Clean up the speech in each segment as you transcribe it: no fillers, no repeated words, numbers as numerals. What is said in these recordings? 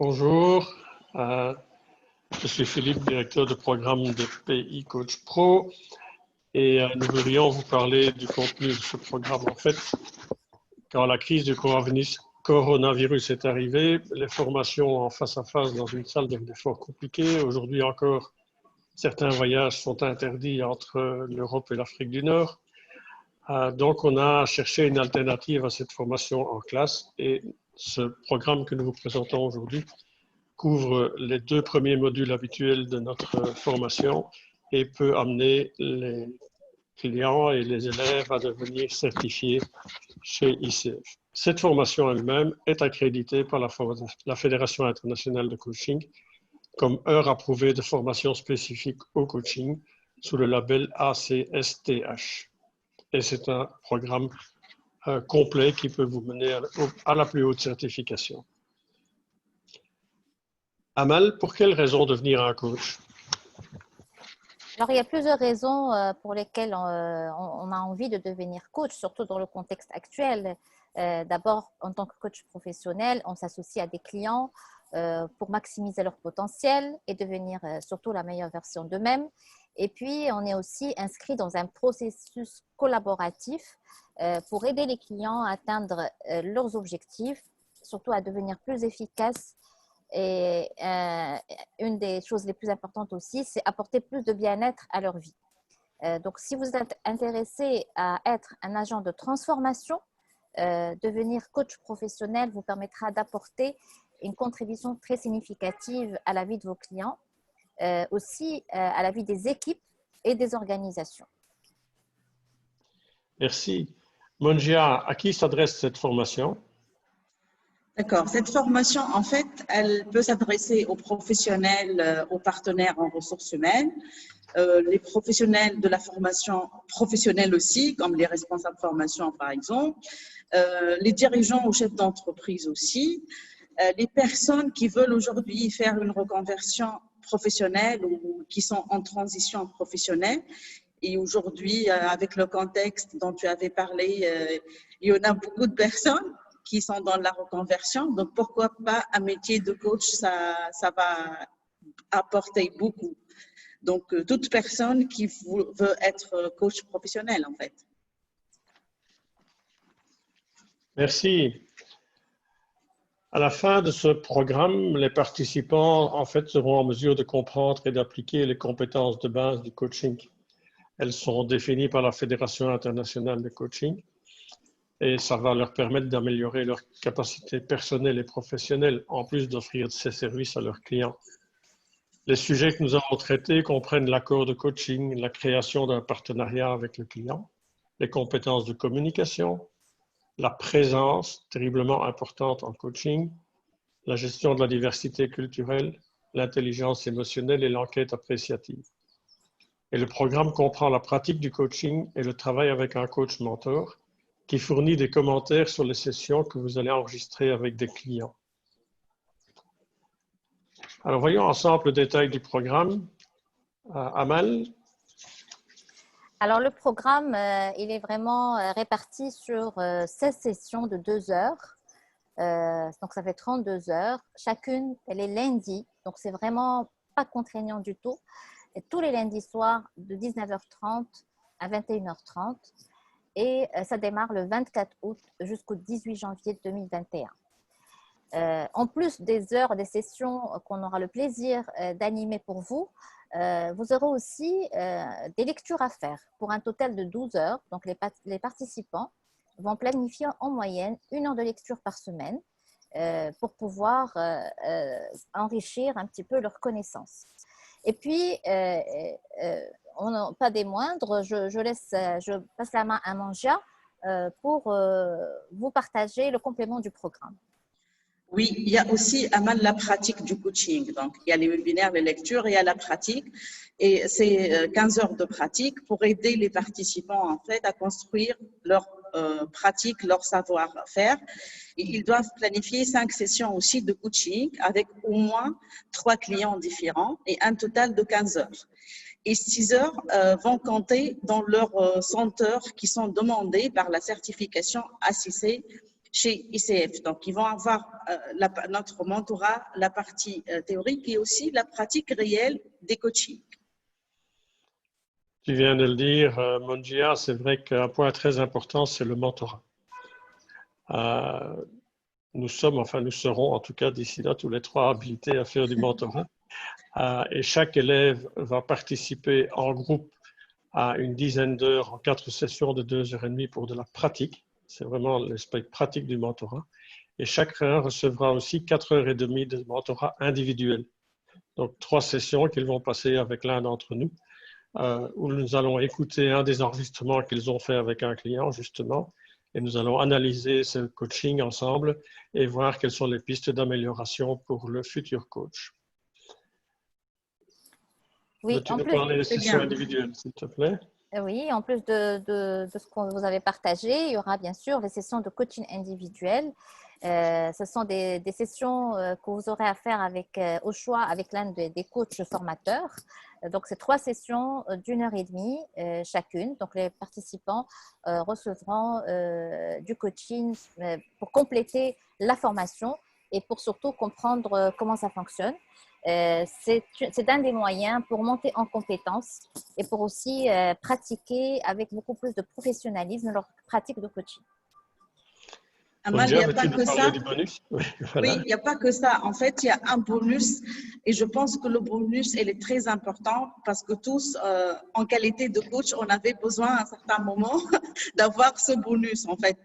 Bonjour, je suis Philippe, directeur de programme de PI Coach Pro et nous voudrions vous parler du contenu de ce programme. En fait, quand la crise du coronavirus est arrivée, les formations en face à face dans une salle devenaient fort compliquées. Aujourd'hui encore, certains voyages sont interdits entre l'Europe et l'Afrique du Nord. Donc, on a cherché une alternative à cette formation en classe et ce programme que nous vous présentons aujourd'hui couvre les 2 premiers modules habituels de notre formation et peut amener les clients et les élèves à devenir certifiés chez ICF. Cette formation elle-même est accréditée par la Fédération internationale de coaching comme heure approuvée de formation spécifique au coaching sous le label ACSTH. Et c'est un programme complet qui peut vous mener à la plus haute certification. Amal, pour quelles raisons devenir un coach? Alors, il y a plusieurs raisons pour lesquelles on a envie de devenir coach, surtout dans le contexte actuel. D'abord, en tant que coach professionnel, on s'associe à des clients pour maximiser leur potentiel et devenir surtout la meilleure version d'eux-mêmes. Et puis, on est aussi inscrit dans un processus collaboratif pour aider les clients à atteindre leurs objectifs, surtout à devenir plus efficaces. Et une des choses les plus importantes aussi, c'est apporter plus de bien-être à leur vie. Donc, si vous êtes intéressé à être un agent de transformation, devenir coach professionnel vous permettra d'apporter une contribution très significative à la vie de vos clients, aussi à la vie des équipes et des organisations. Merci. Mongia, à qui s'adresse cette formation? D'accord. Cette formation, en fait, elle peut s'adresser aux professionnels, aux partenaires en ressources humaines, les professionnels de la formation professionnelle aussi, comme les responsables de formation par exemple, les dirigeants ou chefs d'entreprise aussi, les personnes qui veulent aujourd'hui faire une reconversion professionnelle ou qui sont en transition professionnelle. Et aujourd'hui, avec le contexte dont tu avais parlé, il y en a beaucoup de personnes qui sont dans la reconversion. Donc, pourquoi pas un métier de coach, ça va apporter beaucoup. Donc, toute personne qui veut être coach professionnel, en fait. Merci. À la fin de ce programme, les participants, en fait, seront en mesure de comprendre et d'appliquer les compétences de base du coaching. Elles sont définies par la Fédération internationale de coaching. Et ça va leur permettre d'améliorer leurs capacités personnelles et professionnelles, en plus d'offrir ces services à leurs clients. Les sujets que nous avons traités comprennent l'accord de coaching, la création d'un partenariat avec le client, les compétences de communication, la présence, terriblement importante en coaching, la gestion de la diversité culturelle, l'intelligence émotionnelle et l'enquête appréciative. Et le programme comprend la pratique du coaching et le travail avec un coach mentor, qui fournit des commentaires sur les sessions que vous allez enregistrer avec des clients. Alors, voyons ensemble le détail du programme. Amal? Alors, le programme, il est vraiment réparti sur 16 sessions de 2 heures. Donc, ça fait 32 heures. Chacune, elle est lundi. Donc, c'est vraiment pas contraignant du tout. Et tous les lundis soirs, de 19h30 à 21h30. Et ça démarre le 24 août jusqu'au 18 janvier 2021. En plus des heures, des sessions qu'on aura le plaisir d'animer pour vous, vous aurez aussi des lectures à faire pour un total de 12 heures. Donc, les participants vont planifier en moyenne 1 heure de lecture par semaine pour pouvoir enrichir un petit peu leurs connaissances. Et puis, pas des moindres, je passe la main à Mongia pour vous partager le complément du programme. Oui, il y a aussi Amal la pratique du coaching. Donc, il y a les webinaires, les lectures, et il y a la pratique. Et c'est 15 heures de pratique pour aider les participants, en fait, à construire leur pratique, leur savoir-faire. Et ils doivent planifier 5 sessions aussi de coaching avec au moins 3 clients différents et un total de 15 heures. Et 6 heures vont compter dans leurs 100 heures qui sont demandées par la certification ACC chez ICF. Donc, ils vont avoir notre mentorat, la partie théorique et aussi la pratique réelle des coachings. Tu viens de le dire, Monjia, c'est vrai qu'un point très important, c'est le mentorat. Nous serons en tout cas d'ici là tous les trois habilités à faire du mentorat. Et chaque élève va participer en groupe à une dizaine d'heures en 4 sessions de 2h30 pour de la pratique. C'est vraiment l'aspect pratique du mentorat. Et chacun recevra aussi 4h30 de mentorat individuel. Donc 3 sessions qu'ils vont passer avec l'un d'entre nous, où nous allons écouter un des enregistrements qu'ils ont fait avec un client, justement, et nous allons analyser ce coaching ensemble et voir quelles sont les pistes d'amélioration pour le futur coach. Oui, Veux-tu nous parler des sessions individuelles, s'il te plaît? Oui, en plus de ce que vous avez partagé, il y aura bien sûr les sessions de coaching individuel. Ce sont des sessions que vous aurez à faire au choix avec l'un des coachs formateurs. Donc, c'est 3 sessions d'1h30 chacune. Donc, les participants recevront du coaching pour compléter la formation et pour surtout comprendre comment ça fonctionne. C'est un des moyens pour monter en compétences et pour aussi pratiquer avec beaucoup plus de professionnalisme leur pratique de coaching. Amal, il n'y a pas que ça. Oui, voilà. Oui, il n'y a pas que ça. En fait, il y a un bonus et je pense que le bonus, il est très important parce que tous, en qualité de coach, on avait besoin à un certain moment d'avoir ce bonus, en fait.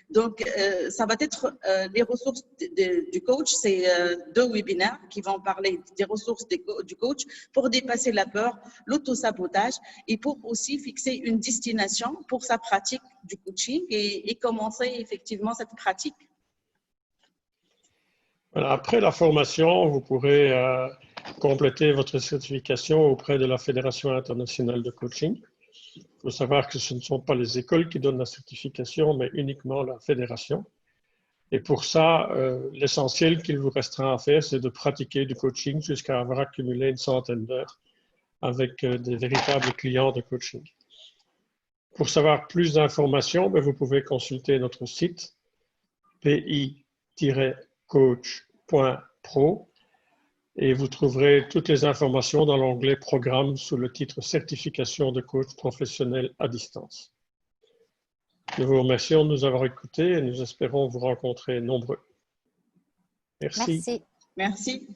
Donc, ça va être les ressources du coach. C'est 2 webinaires qui vont parler des ressources du coach pour dépasser la peur, l'auto-sabotage et pour aussi fixer une destination pour sa pratique du coaching et commencer effectivement cette pratique. Voilà, après la formation, vous pourrez compléter votre certification auprès de la Fédération internationale de coaching. Il faut savoir que ce ne sont pas les écoles qui donnent la certification, mais uniquement la fédération. Et pour ça, l'essentiel qu'il vous restera à faire, c'est de pratiquer du coaching jusqu'à avoir accumulé une centaine d'heures avec des véritables clients de coaching. Pour savoir plus d'informations, vous pouvez consulter notre site pi-coach.pro et vous trouverez toutes les informations dans l'onglet Programme sous le titre Certification de coach professionnel à distance. Nous vous remercions de nous avoir écoutés et nous espérons vous rencontrer nombreux. Merci. Merci. Merci.